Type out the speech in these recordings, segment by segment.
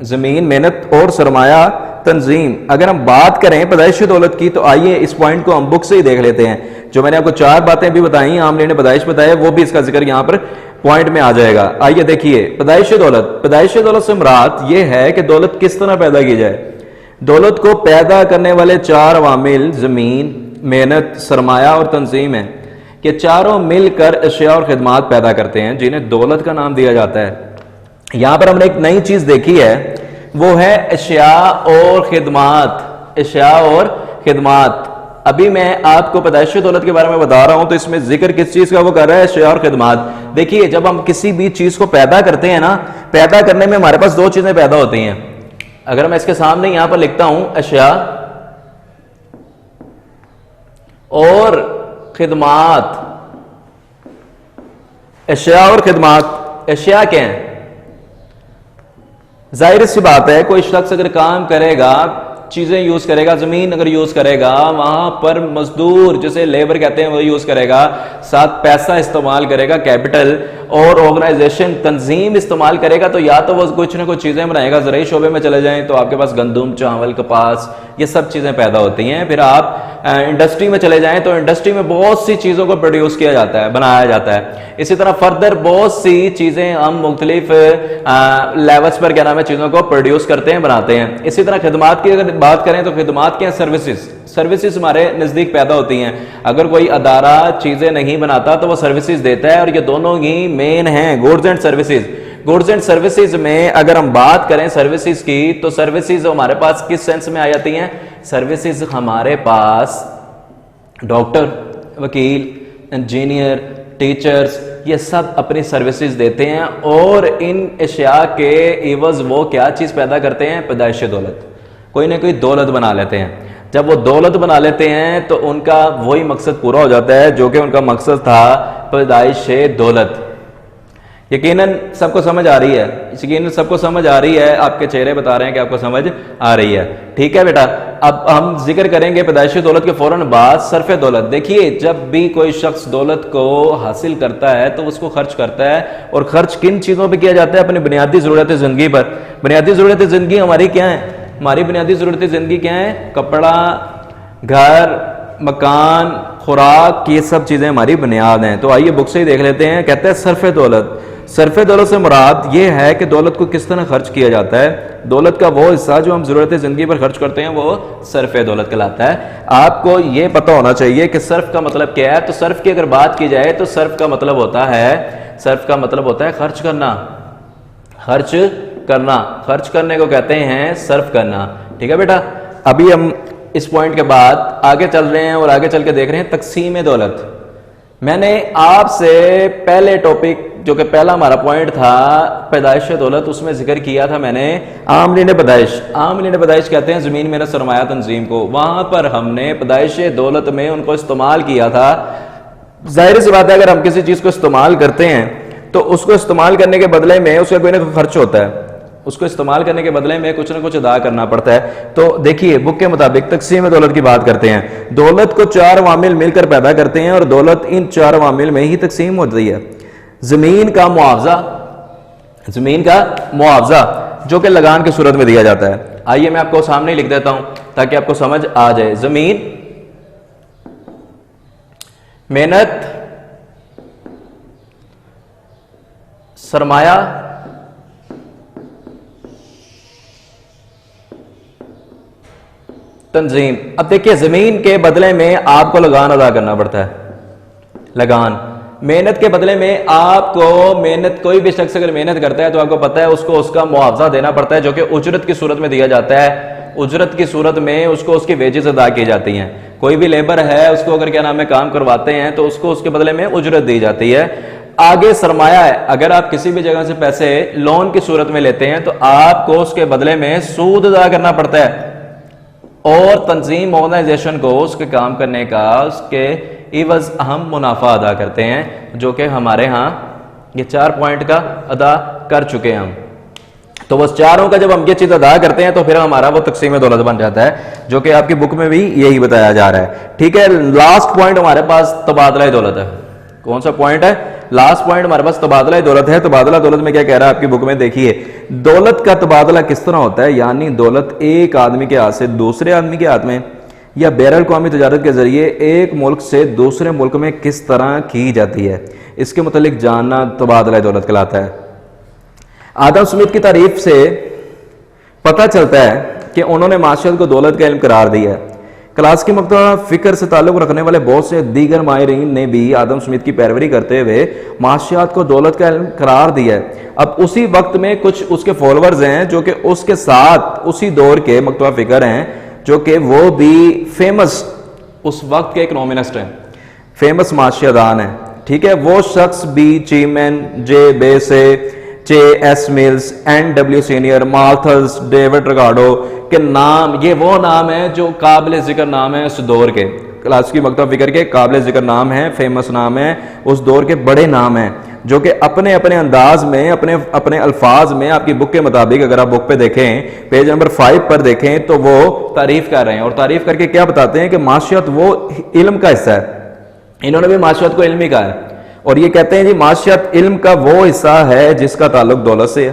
زمین، محنت اور سرمایہ، تنظیم. اگر ہم بات کریں پیدائش دولت کی تو آئیے اس پوائنٹ کو ہم بک سے ہی دیکھ لیتے ہیں. جو میں نے آپ کو 4 باتیں بھی بتائیں، عاملین نے پیدائش بتایا، وہ بھی اس کا ذکر یہاں پر پوائنٹ میں آ جائے گا. آئیے دیکھیے پیدائش دولت. پیدائش دولت سے مراد یہ ہے کہ دولت کس طرح پیدا کی جائے. دولت کو پیدا کرنے والے 4 عوامل زمین، محنت، سرمایہ اور تنظیم ہیں. یہ چاروں مل کر اشیاء اور خدمات پیدا کرتے ہیں جنہیں دولت کا نام دیا جاتا ہے. یہاں پر ہم نے ایک نئی چیز دیکھی ہے، وہ ہے اشیاء اور خدمات. اشیاء اور خدمات. ابھی میں آپ کو پیدائش دولت کے بارے میں بتا رہا ہوں تو اس میں ذکر کس چیز کا وہ کر رہا ہے؟ اشیاء اور خدمات. دیکھیے جب ہم کسی بھی چیز کو پیدا کرتے ہیں نا، پیدا کرنے میں ہمارے پاس 2 چیزیں پیدا ہوتی ہیں. اگر میں اس کے سامنے یہاں پر لکھتا ہوں اشیاء اور خدمات. اشیاء اور خدمات. اشیاء کیا ہیں؟ ظاہر سی بات ہے کوئی شخص اگر کام کرے گا، چیزیں یوز کرے گا، زمین اگر یوز کرے گا، وہاں پر مزدور جسے لیبر کہتے ہیں وہ یوز کرے گا، ساتھ پیسہ استعمال کرے گا، کیپٹل، اور آرگنائزیشن تنظیم استعمال کرے گا، تو یا تو وہ کچھ نہ کچھ چیزیں بنائے گا. زرعی شعبے میں چلے جائیں تو آپ کے پاس گندم، چاول، کپاس، یہ سب چیزیں پیدا ہوتی ہیں. پھر آپ انڈسٹری میں چلے جائیں تو انڈسٹری میں بہت سی چیزوں کو پروڈیوس کیا جاتا ہے، بنایا جاتا ہے. اسی طرح فردر بہت سی چیزیں ہم مختلف لیولز پر کیا نام ہے چیزوں کو پروڈیوس کرتے ہیں، بناتے ہیں. اسی طرح خدمات کی اگر بات کریں تو خدمات کیا ہیں؟ سروسز ہمارے نزدیک پیدا ہوتی ہیں. اگر کوئی ادارہ چیزیں نہیں بناتا تو وہ سروسز دیتا ہے، اور یہ دونوں ہی مین ہیں، goods and services. Goods and services میں اگر ہم بات کریں سروسز کی تو سروسز ہمارے پاس کس سینس میں آ جاتی ہیں؟ سروسز ہمارے پاس ڈاکٹر، وکیل، انجینئر، ٹیچرز، یہ سب اپنی سروسز دیتے ہیں، اور ان اشیاء کے عوض وہ کیا چیز پیدا کرتے ہیں؟ پیدائش دولت. کوئی نہ کوئی دولت بنا لیتے ہیں. جب وہ دولت بنا لیتے ہیں تو ان کا وہی مقصد پورا ہو جاتا ہے جو کہ ان کا مقصد تھا، پیدائش دولت. یقیناً سب کو سمجھ آ رہی ہے، یقیناً سب کو سمجھ آ رہی ہے. آپ کے چہرے بتا رہے ہیں کہ آپ کو سمجھ آ رہی ہے. ٹھیک ہے بیٹا. اب ہم ذکر کریں گے پیدائش دولت کے فوراً بعد صرف دولت. دیکھیے جب بھی کوئی شخص دولت کو حاصل کرتا ہے تو اس کو خرچ کرتا ہے، اور خرچ کن چیزوں پہ کیا جاتا ہے؟ اپنی بنیادی ضرورت زندگی پر. بنیادی ضرورت زندگی ہماری کیا ہے؟ ہماری بنیادی ضرورت زندگی کیا ہے؟ کپڑا، گھر، مکان، خوراک، یہ سب چیزیں ہماری بنیاد ہیں. تو آئیے بک سے ہی دیکھ لیتے ہیں. کہتے ہیں صرف دولت. صرف دولت سے مراد یہ ہے کہ دولت کو کس طرح خرچ کیا جاتا ہے. دولت کا وہ حصہ جو ہم ضرورت زندگی پر خرچ کرتے ہیں وہ صرف دولت کہلاتا ہے. آپ کو یہ پتہ ہونا چاہیے کہ صرف کا مطلب کیا ہے. تو صرف کی اگر بات کی جائے تو صرف کا مطلب ہوتا ہے خرچ کرنا. خرچ کرنا، خرچ کرنے کو کہتے ہیں صرف کرنا. ٹھیک ہے بیٹا. ابھی ہم اس پوائنٹ کے بعد آگے چل رہے ہیں اور آگے چل کے دیکھ رہے ہیں تقسیم دولت. میں نے آپ سے پہلے ٹاپک جو کہ پہلا ہمارا پوائنٹ تھا پیدائش دولت، اس میں ذکر کیا تھا میں نے عاملین پیدائش. عاملین پیدائش کہتے ہیں زمین، محنت، سرمایہ، تنظیم کو. وہاں پر ہم نے پیدائش دولت میں ان کو استعمال کیا تھا. ظاہر سی بات ہے اگر ہم کسی چیز کو استعمال کرتے ہیں تو اس کو استعمال کرنے کے بدلے میں اس کا کوئی نہ کوئی خرچ ہوتا ہے. اس کو استعمال کرنے کے بدلے میں کچھ نہ کچھ ادا کرنا پڑتا ہے. تو دیکھیے بک کے مطابق تقسیم دولت کی بات کرتے ہیں. دولت کو 4 عوامل مل کر پیدا کرتے ہیں اور دولت ان 4 عوامل میں ہی تقسیم ہوتی ہے. زمین کا معاوضہ جو کہ لگان کی صورت میں دیا جاتا ہے. آئیے میں آپ کو سامنے لکھ دیتا ہوں تاکہ آپ کو سمجھ آ جائے. زمین، محنت، سرمایہ، تنظیم. اب دیکھیے زمین کے بدلے میں آپ کو لگان ادا کرنا پڑتا ہے. لگان. محنت کے بدلے میں آپ کو محنت، کوئی بھی شخص اگر محنت کرتا ہے تو آپ کو پتا ہے اس کو اس کا معاوضہ دینا پڑتا ہے جو کہ اجرت کی صورت میں دیا جاتا ہے. اجرت کی صورت میں اس کو اس کی ویجز ادا کی جاتی ہیں. کوئی بھی لیبر ہے اس کو اگر کیا نام ہے کام کرواتے ہیں تو اس کو اس کے بدلے میں اجرت دی جاتی ہے. آگے سرمایہ ہے. اگر آپ کسی بھی جگہ سے پیسے لون کی صورت میں لیتے ہیں تو آپ کو اس کے بدلے میں سود ادا کرنا پڑتا ہے. اور تنظیم، آرگنائزیشن کو اس کے کام کرنے کا اس کے عوض ہم منافع ادا کرتے ہیں، جو کہ ہمارے ہاں یہ 4 پوائنٹ کا ادا کر چکے ہیں ہم. تو بس چاروں کا جب ہم یہ چیز ادا کرتے ہیں تو پھر ہمارا وہ تقسیم دولت بن جاتا ہے جو کہ آپ کی بک میں بھی یہی بتایا جا رہا ہے. ٹھیک ہے. لاسٹ پوائنٹ ہمارے پاس تبادلہ دولت ہے. کون سا پوائنٹ ہے؟ لاسٹ پوائنٹ ہمارے پاس تبادلہ دولت ہے. تبادلہ دولت میں کیا کہہ رہا ہے آپ کی بک میں دیکھیے, دولت کا تبادلہ کس طرح ہوتا ہے, یعنی دولت ایک آدمی کے ہاتھ سے دوسرے آدمی کے ہاتھ میں یا بین الاقوامی تجارت کے ذریعے ایک ملک سے دوسرے ملک میں کس طرح کی جاتی ہے, اس کے متعلق جاننا تبادلہ دولت کہلاتا ہے. آدم سمتھ کی تعریف سے پتہ چلتا ہے کہ انہوں نے معاشیات کو دولت کا علم قرار دیا ہے. کلاسیکی مکتبہ فکر سے تعلق رکھنے والے بہت سے دیگر ماہرین نے بھی آدم سمتھ کی پیروی کرتے ہوئے معاشیات کو دولت کا علم قرار دیا ہے. اب اسی وقت میں کچھ اس کے فالوورز ہیں جو کہ اس کے ساتھ اسی دور کے مکتبہ فکر ہیں, جو کہ وہ بھی فیمس اس وقت کے اکنومسٹ ہیں, فیمس معاشیات دان ہیں. ٹھیک ہے, وہ شخص بھی چیمین, J B say, J S Mills, N W Senior, Malthus, David Ricardo کے نام, یہ وہ نام ہیں جو قابل ذکر نام ہیں اس دور کے, کلاسیکی مکتبہ فکر کے قابل ذکر نام ہیں, فیمس نام ہیں, اس دور کے بڑے نام ہیں, جو کہ اپنے اپنے انداز میں اپنے الفاظ میں آپ کی بک کے مطابق, اگر آپ بک پہ دیکھیں پیج نمبر 5 پر دیکھیں تو وہ تعریف کر رہے ہیں, اور تعریف کر کے کیا بتاتے ہیں کہ معاشیات وہ علم کا حصہ ہے. انہوں نے بھی معاشیات کو علم ہی کہا ہے, اور یہ کہتے ہیں جی معاشیات علم کا وہ حصہ ہے جس کا تعلق دولت سے ہے.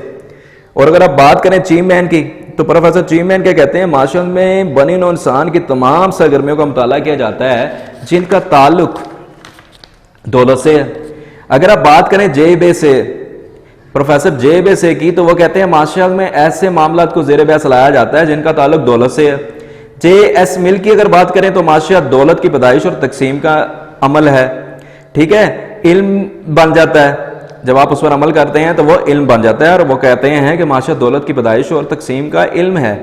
اور اگر آپ بات کریں چیم مین کی, تو پروفیسر چیم مین کیا کہتے ہیں, معاشیات میں بنی نوع انسان کی تمام سرگرمیوں کا مطالعہ کیا جاتا ہے جن کا تعلق دولت سے ہے. اگر آپ بات کریں جے بے سے, پروفیسر جے بے سے کی, تو وہ کہتے ہیں معاشیات میں ایسے معاملات کو زیر بحث لایا جاتا ہے جن کا تعلق دولت سے ہے. جے ایس مل کی اگر بات کریں تو معاشیات دولت کی پیدائش اور تقسیم کا عمل ہے. ٹھیک ہے, علم بن جاتا ہے, جب آپ اس پر عمل کرتے ہیں تو وہ علم بن جاتا ہے, اور وہ کہتے ہیں کہ معاشیات دولت کی پیدائش اور تقسیم کا علم ہے.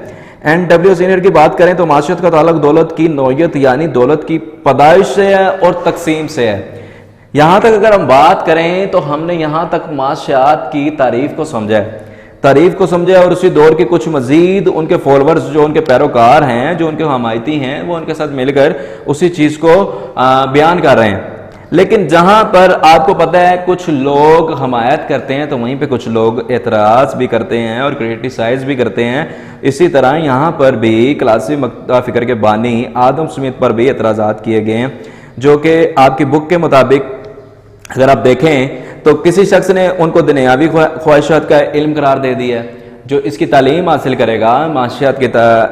این ڈبلیو سینئر کی بات کریں تو معاشیات کا تعلق دولت کی نوعیت یعنی دولت کی پیدائش سے ہے اور تقسیم سے ہے. یہاں تک اگر ہم بات کریں تو ہم نے یہاں تک معاشیات کی تعریف کو سمجھا اور اسی دور کے کچھ مزید ان کے فالوورز جو ان کے پیروکار ہیں, جو ان کے حمایتی ہیں, وہ ان کے ساتھ مل کر اسی چیز کو بیان کر رہے ہیں. لیکن جہاں پر آپ کو پتہ ہے کچھ لوگ حمایت کرتے ہیں تو وہیں پہ کچھ لوگ اعتراض بھی کرتے ہیں اور کرٹیسائز بھی کرتے ہیں. اسی طرح یہاں پر بھی کلاسیکی مکتبہ فکر کے بانی آدم سمتھ پر بھی اعتراضات کیے گئے ہیں, جو کہ آپ کی بک کے مطابق اگر آپ دیکھیں تو کسی شخص نے ان کو دنیاوی خواہشات کا علم قرار دے دیا ہے. جو اس کی تعلیم حاصل کرے گا, معاشیات کی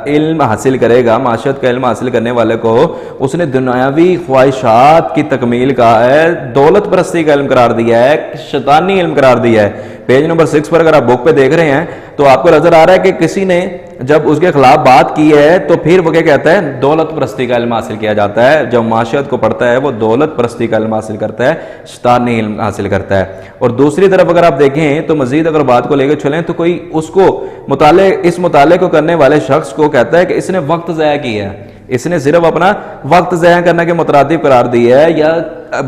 علم حاصل کرے گا, معاشیات کا علم حاصل کرنے والے کو اس نے دنیاوی خواہشات کی تکمیل کا ہے, دولت پرستی کا علم قرار دیا ہے, شیطانی علم قرار دیا ہے. پیج نمبر 6 پر اگر آپ بک پہ دیکھ رہے ہیں تو آپ کو نظر آ رہا ہے کہ کسی نے جب اس کے خلاف بات کی ہے تو پھر وہ کیا کہتا ہے, دولت پرستی کا علم حاصل کیا جاتا ہے. جب معاشیات کو پڑھتا ہے وہ دولت پرستی کا علم حاصل کرتا ہے, شیطانی علم حاصل کرتا ہے. اور دوسری طرف اگر آپ دیکھیں تو مزید اگر بات کو لے کے چلیں تو کوئی اس کو اس مطالعے کو کرنے والے شخص کو کہتا ہے کہ اس نے وقت ضائع کیا ہے, اس نے صرف اپنا وقت ضائع کرنے کے مترادف قرار دیا ہے. یا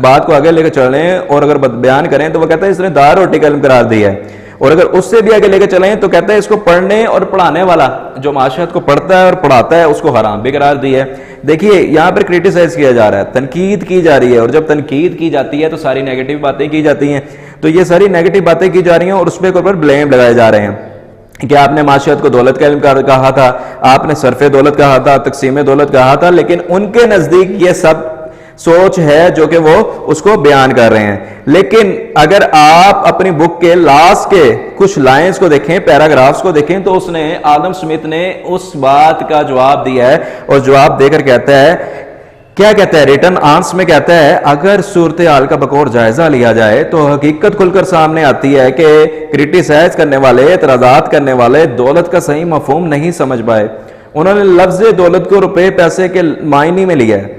بات کو آگے لے کے چلیں اور اگر بیان کریں تو وہ کہتا ہے اس نے دار روٹی کا علم قرار دیا ہے. اور اگر اس سے بھی آگے لے کے چلیں تو کہتا ہے اس کو پڑھنے اور پڑھانے والا جو معاشیات کو پڑھتا ہے اور پڑھاتا ہے اس کو حرام بھی قرار دیا ہے. دیکھیے یہاں پر کرٹیسائز کیا جا رہا ہے, تنقید کی جا رہی ہے, اور جب تنقید کی جاتی ہے تو ساری نیگیٹو باتیں کی جاتی ہیں. تو یہ ساری نیگیٹو باتیں کی جا رہی ہیں اور اس پہ اوپر بلیم لگائے جا رہے ہیں کہ آپ نے معاشیات کو دولت کا علم کہا تھا, آپ نے صرف دولت کہا تھا, تقسیم دولت کہا تھا, لیکن ان کے نزدیک یہ سب سوچ ہے جو کہ وہ اس کو بیان کر رہے ہیں. لیکن اگر آپ اپنی بک کے لاسٹ کے کچھ لائنز کو دیکھیں, پیراگرافز کو دیکھیں, تو اس نے آدم سمتھ نے اس بات کا جواب دیا ہے, اور جواب دے کر کہتا ہے, کیا کہتا ہے, ریٹن آنس میں کہتا ہے, اگر صورتحال کا بقور جائزہ لیا جائے تو حقیقت کھل کر سامنے آتی ہے کہ کرٹیسائز کرنے والے, اعتراضات کرنے والے دولت کا صحیح مفہوم نہیں سمجھ پائے. انہوں نے لفظ دولت کو روپے پیسے کے معنی میں لیا ہے,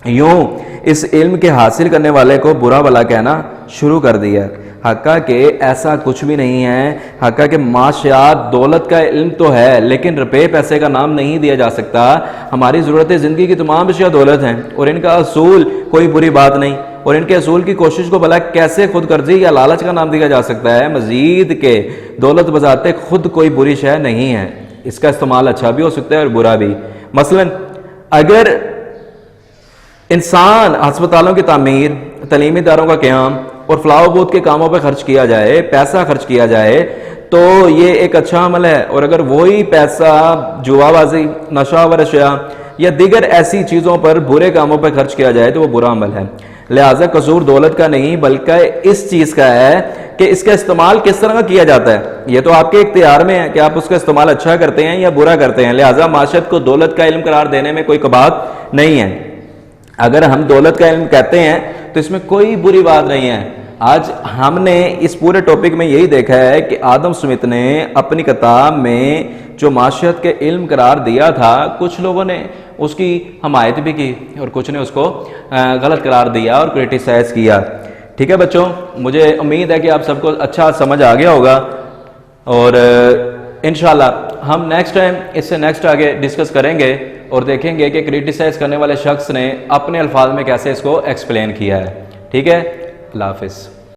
یوں اس علم کے حاصل کرنے والے کو برا بھلا کہنا شروع کر دیا. حقا کہ ایسا کچھ بھی نہیں ہے. حقا کہ معاشیات دولت کا علم تو ہے لیکن روپے پیسے کا نام نہیں دیا جا سکتا. ہماری ضرورت زندگی کی تمام اشیاء دولت ہیں اور ان کا اصول کوئی بری بات نہیں, اور ان کے اصول کی کوشش کو بھلا کیسے خود غرضی یا لالچ کا نام دیا جا سکتا ہے. مزید کہ دولت بذات خود کوئی بری شے نہیں ہے, اس کا استعمال اچھا بھی ہو سکتا ہے اور برا بھی. مثلا اگر انسان ہسپتالوں کی تعمیر, تعلیمی اداروں کا قیام اور فلاح و بہبود کے کاموں پہ خرچ کیا جائے, پیسہ خرچ کیا جائے تو یہ ایک اچھا عمل ہے. اور اگر وہی پیسہ جوا بازی, نشہ و اشیاء یا دیگر ایسی چیزوں پر برے کاموں پہ خرچ کیا جائے تو وہ برا عمل ہے. لہٰذا قصور دولت کا نہیں بلکہ اس چیز کا ہے کہ اس کا استعمال کس طرح کیا جاتا ہے. یہ تو آپ کے اختیار میں ہے کہ آپ اس کا استعمال اچھا کرتے ہیں یا برا کرتے ہیں. لہٰذا معاشرت کو دولت کا علم قرار دینے میں کوئی بات نہیں ہے. اگر ہم دولت کا علم کہتے ہیں تو اس میں کوئی بری بات نہیں ہے. آج ہم نے اس پورے ٹاپک میں یہی دیکھا ہے کہ آدم سمتھ نے اپنی کتاب میں جو معاشرت کے علم قرار دیا تھا، کچھ لوگوں نے اس کی حمایت بھی کی اور کچھ نے اس کو غلط قرار دیا اور کرٹیسائز کیا. ٹھیک ہے بچوں، مجھے امید ہے کہ آپ سب کو اچھا سمجھ آ گیا ہوگا، اور انشاءاللہ ہم نیکسٹ ٹائم اس سے نیکسٹ آگے ڈسکس کریں گے اور دیکھیں گے کہ کرٹیسائز کرنے والے شخص نے اپنے الفاظ میں کیسے اس کو ایکسپلین کیا ہے. ٹھیک ہے، اللہ حافظ.